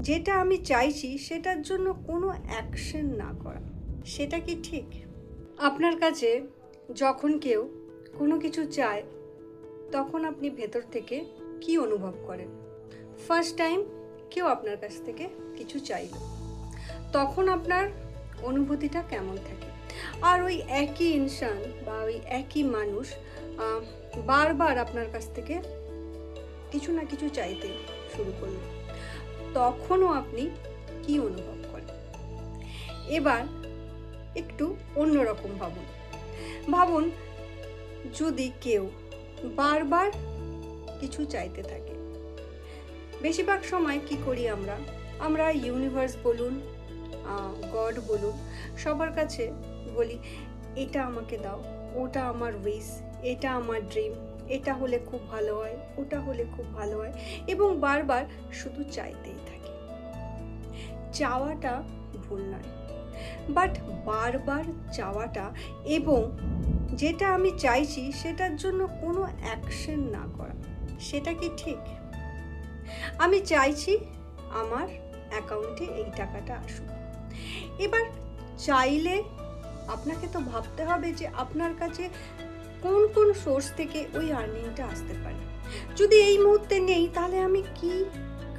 যেটা আমি চাইছি সেটার জন্য কোনো অ্যাকশন না করা, সেটা কি ঠিক? আপনার কাছে যখন কেউ কোনো কিছু চায় তখন আপনি ভেতর থেকে কি অনুভব করেন? ফার্স্ট টাইম কেউ আপনার কাছ থেকে কিছু চাইল, তখন আপনার অনুভূতিটা কেমন থাকে? আর ওই একই ইনসান বা ওই একই মানুষ বারবার আপনার কাছ থেকে কিছু না কিছু চাইতে শুরু করলো, তখনও আপনি কি অনুভব করেন? এবার একটু অন্যরকম ভাবুন যদি কেউ বারবার কিছু চাইতে থাকে। বেশিরভাগ সময় কি করি আমরা ইউনিভার্স বলুন, গড বলুন, সবার কাছে বলি এটা আমাকে দাও, ওটা আমার উইশ, এটা আমার ড্রিম, এটা হলে খুব ভালো হয়, ওটা হলে খুব ভালো হয়, এবং বারবার শুধু চাইতেই থাকি। চাওয়াটা ভুল নয়, বাট বারবার চাওয়াটা এবং যেটা আমি চাইছি সেটার জন্য কোনো অ্যাকশন না করা, সেটা কি ঠিক? আমি চাইছি আমার অ্যাকাউন্টে এই টাকাটা আসুক। এবার চাইলে আপনাকে তো ভাবতে হবে যে আপনার কাছে কোন কোন সোর্স থেকে ওই আর্নিংটা আসতে পারে। যদি এই মুহূর্তে নেই, তাহলে আমি কি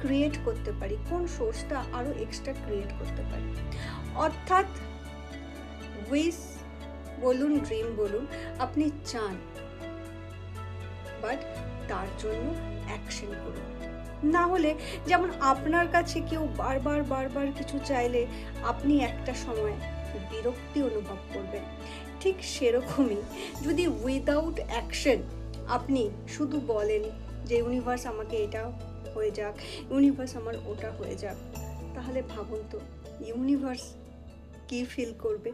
ক্রিয়েট করতে পারি, কোন সোর্সটা আরও এক্সট্রা ক্রিয়েট করতে পারি। অর্থাৎ উইশ বলুন, ড্রিম বলুন, আপনি চান, বাট তার জন্য অ্যাকশন করুন। না হলে যেমন আপনার কাছে কেউ বারবার কিছু চাইলে আপনি একটা সময় বিরক্তি অনুভব করবেন, ঠিক সেরকমই যদি উইদাউট অ্যাকশন আপনি শুধু বলেন যে ইউনিভার্স আমাকে এটা হয়ে যাক, ইউনিভার্স আমার ওটা হয়ে যাক, তাহলে ভাবুন তো ইউনিভার্স কি ফিল করবে।